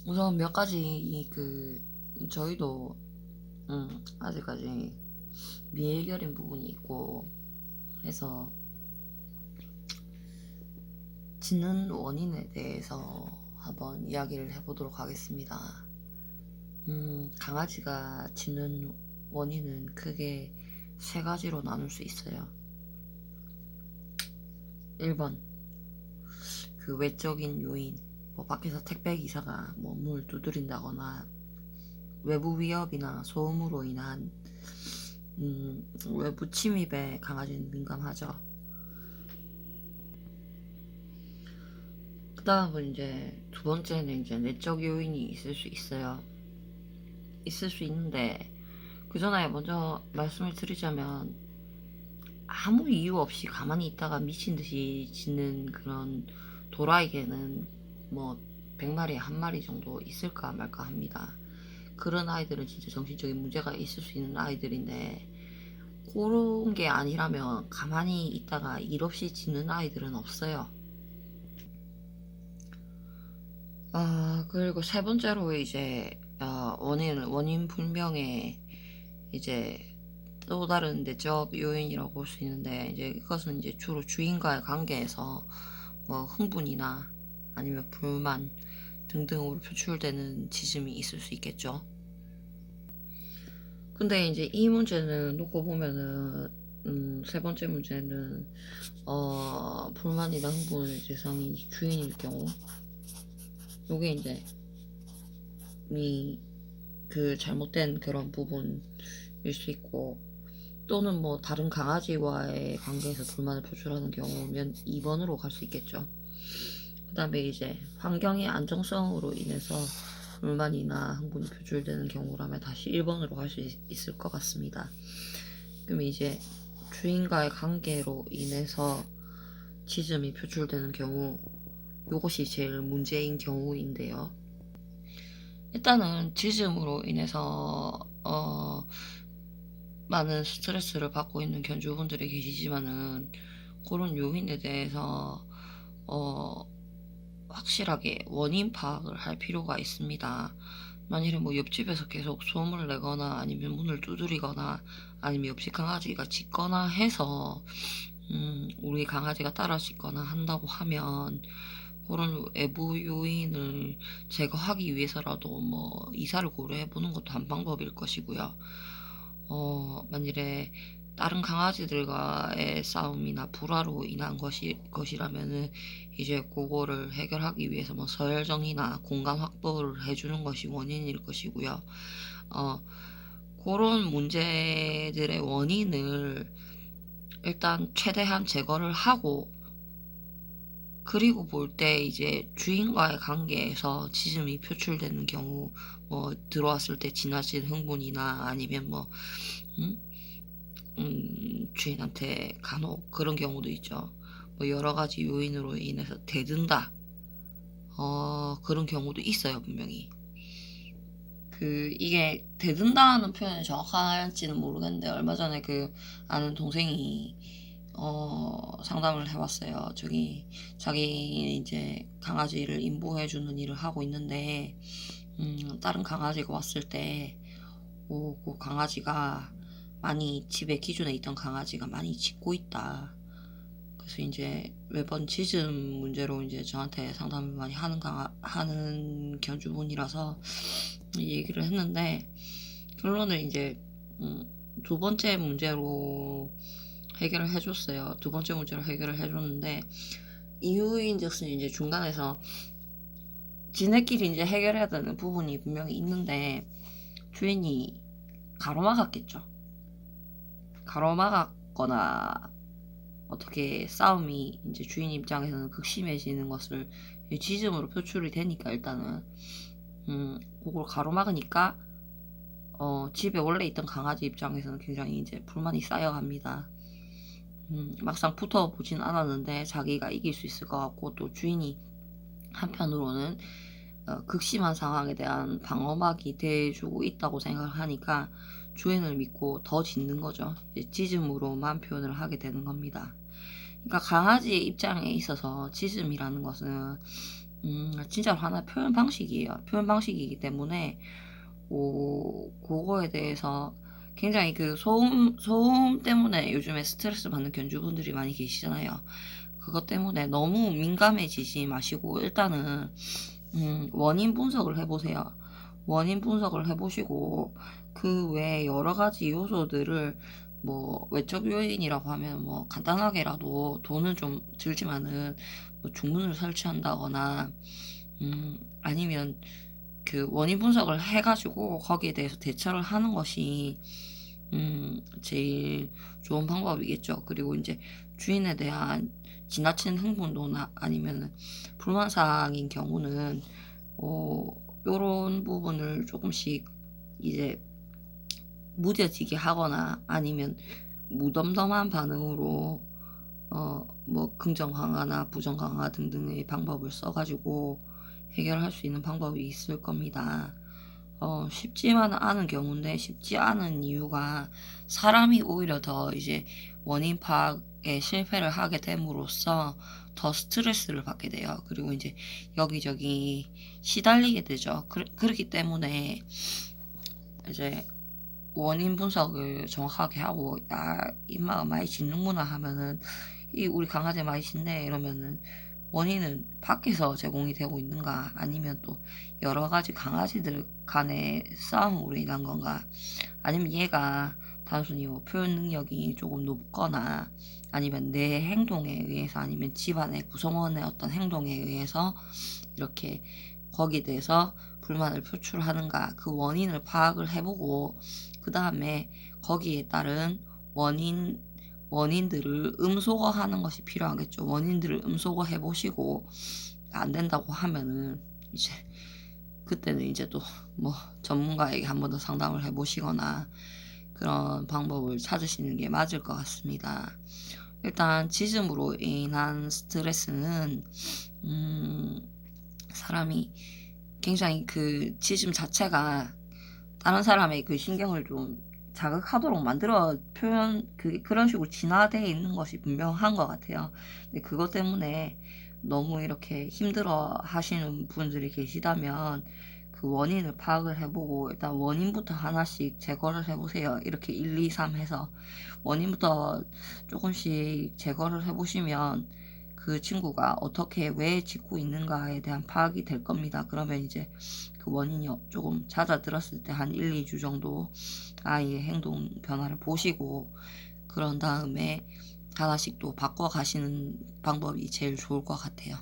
우선 몇 가지 저희도 아직까지 미해결인 부분이 있고 해서 짖는 원인에 대해서 한번 이야기를 해보도록 하겠습니다. 강아지가 짖는 원인은 크게 세 가지로 나눌 수 있어요. 1번, 그 외적인 요인, 뭐 밖에서 택배 기사가 뭐 문을 두드린다거나 외부 위협이나 소음으로 인한 외부 침입에 강아지는 민감하죠. 그 다음은 이제 두 번째는 이제 내적 요인이 있을 수 있어요. 있을 수 있는데 그 전에 먼저 말씀을 드리자면 아무 이유 없이 가만히 있다가 미친 듯이 짖는 그런 도라이 개는 뭐 100마리에 한 마리 정도 있을까 말까 합니다. 그런 아이들은 진짜 정신적인 문제가 있을 수 있는 아이들인데 그런 게 아니라면 가만히 있다가 일 없이 짖는 아이들은 없어요. 그리고 세 번째로 이제 원인 불명의 이제 또 다른 내적 요인이라고 볼 수 있는데 이제 이것은 이제 주로 주인과의 관계에서 뭐 흥분이나 아니면 불만 등등으로 표출되는 짖음이 있을 수 있겠죠. 근데 이제 이 문제는 놓고 보면은 세 번째 문제는 불만이나 흥분의 대상이 주인일 경우 요게 이제 그 잘못된 그런 부분일 수 있고 또는 뭐 다른 강아지와의 관계에서 불만을 표출하는 경우면 2번으로 갈 수 있겠죠. 그 다음에 이제 환경의 안정성으로 인해서 불만이나 흥분이 표출되는 경우라면 다시 1번으로 갈 수 있을 것 같습니다. 그럼 이제 주인과의 관계로 인해서 짖음이 표출되는 경우 요것이 제일 문제인 경우인데요. 일단은 짖음으로 인해서 많은 스트레스를 받고 있는 견주분들이 계시지만은 그런 요인에 대해서 확실하게 원인 파악을 할 필요가 있습니다. 만일에 뭐 옆집에서 계속 소음을 내거나 아니면 문을 두드리거나 아니면 옆집 강아지가 짖거나 해서 우리 강아지가 따라 짖거나 한다고 하면 그런 외부 요인을 제거하기 위해서라도 뭐 이사를 고려해 보는 것도 한 방법일 것이고요. 만일에 다른 강아지들과의 싸움이나 불화로 인한 것이라면은 이제 그거를 해결하기 위해서 뭐 서열정이나 공간 확보를 해주는 것이 원인일 것이고요. 그런 문제들의 원인을 일단 최대한 제거를 하고 그리고 볼 때 이제 주인과의 관계에서 짖음이 표출되는 경우 뭐 들어왔을 때 지나친 흥분이나 아니면 뭐 주인한테 간혹 그런 경우도 있죠. 뭐 여러 가지 요인으로 인해서 대든다. 그런 경우도 있어요, 분명히. 이게 대든다는 표현이 정확할지는 모르겠는데, 얼마 전에 아는 동생이, 상담을 해봤어요. 자기 이제 강아지를 인보해주는 일을 하고 있는데, 다른 강아지가 왔을 때, 그 강아지가 집에 기존에 있던 강아지가 많이 짖고 있다. 그래서 이제 매번 짖음 문제로 이제 저한테 상담을 많이 하는 견주분이라서 얘기를 했는데, 결론은 이제, 두 번째 문제로 해결을 해줬어요. 두 번째 문제로 해결을 해줬는데, 이유인즉슨 이제 중간에서 지네끼리 이제 해결해야 되는 부분이 분명히 있는데, 주인이 가로막았겠죠. 가로막았거나 어떻게 싸움이 이제 주인 입장에서는 극심해지는 것을 짖음으로 표출이 되니까 일단은 그걸 가로막으니까 집에 원래 있던 강아지 입장에서는 굉장히 이제 불만이 쌓여갑니다. 막상 붙어보진 않았는데 자기가 이길 수 있을 것 같고 또 주인이 한편으로는 극심한 상황에 대한 방어막이 돼주고 있다고 생각을 하니까 주인을 믿고 더 짖는 거죠. 짖음으로만 표현을 하게 되는 겁니다. 그러니까 강아지 입장에 있어서 짖음이라는 것은 진짜로 하나 표현 방식이에요. 표현 방식이기 때문에 그거에 대해서 굉장히 그 소음 때문에 요즘에 스트레스 받는 견주분들이 많이 계시잖아요. 그것 때문에 너무 민감해지지 마시고 일단은 원인 분석을 해보세요. 원인 분석을 해보시고 그 외에 여러 가지 요소들을 뭐 외적 요인이라고 하면 뭐 간단하게라도 돈은 좀 들지만은 뭐 중문을 설치한다거나 아니면 그 원인 분석을 해가지고 거기에 대해서 대처를 하는 것이 제일 좋은 방법이겠죠. 그리고 이제 주인에 대한 지나친 흥분도나 아니면 불만사항인 경우는 요런 부분을 조금씩 이제 무뎌지게 하거나 아니면 무덤덤한 반응으로 뭐 긍정 강화나 부정 강화 등등의 방법을 써가지고 해결할 수 있는 방법이 있을 겁니다. 쉽지만 않은 경우인데 쉽지 않은 이유가 사람이 오히려 더 이제 원인 파악에 실패를 하게 됨으로써 더 스트레스를 받게 돼요. 그리고 이제 여기저기 시달리게 되죠. 그렇기 때문에 이제 원인 분석을 정확하게 하고 야 임마가 많이 짖는구나 하면은 이 우리 강아지 많이 짖네 이러면은 원인은 밖에서 제공이 되고 있는가 아니면 또 여러 가지 강아지들 간의 싸움으로 인한 건가 아니면 얘가 단순히 뭐 표현 능력이 조금 높거나 아니면 내 행동에 의해서 아니면 집안의 구성원의 어떤 행동에 의해서 이렇게 거기에 대해서 불만을 표출하는가 그 원인을 파악을 해보고 그 다음에 거기에 따른 원인들을 음소거하는 것이 필요하겠죠. 원인들을 음소거해 보시고 안 된다고 하면은 이제 그때는 이제 또 뭐 전문가에게 한 번 더 상담을 해 보시거나 그런 방법을 찾으시는 게 맞을 것 같습니다. 일단 짖음으로 인한 스트레스는 사람이 굉장히 그 짖음 자체가 다른 사람의 그 신경을 좀 자극하도록 만들어 그런 식으로 진화되어 있는 것이 분명한 것 같아요. 근데 그것 때문에 너무 이렇게 힘들어 하시는 분들이 계시다면 그 원인을 파악을 해보고 일단 원인부터 하나씩 제거를 해보세요. 이렇게 1, 2, 3 해서 원인부터 조금씩 제거를 해보시면 그 친구가 어떻게 왜 짖고 있는가에 대한 파악이 될 겁니다. 그러면 이제 그 원인이 조금 잦아들었을 때 한 1, 2주 정도 아이의 행동 변화를 보시고 그런 다음에 하나씩 또 바꿔 가시는 방법이 제일 좋을 것 같아요.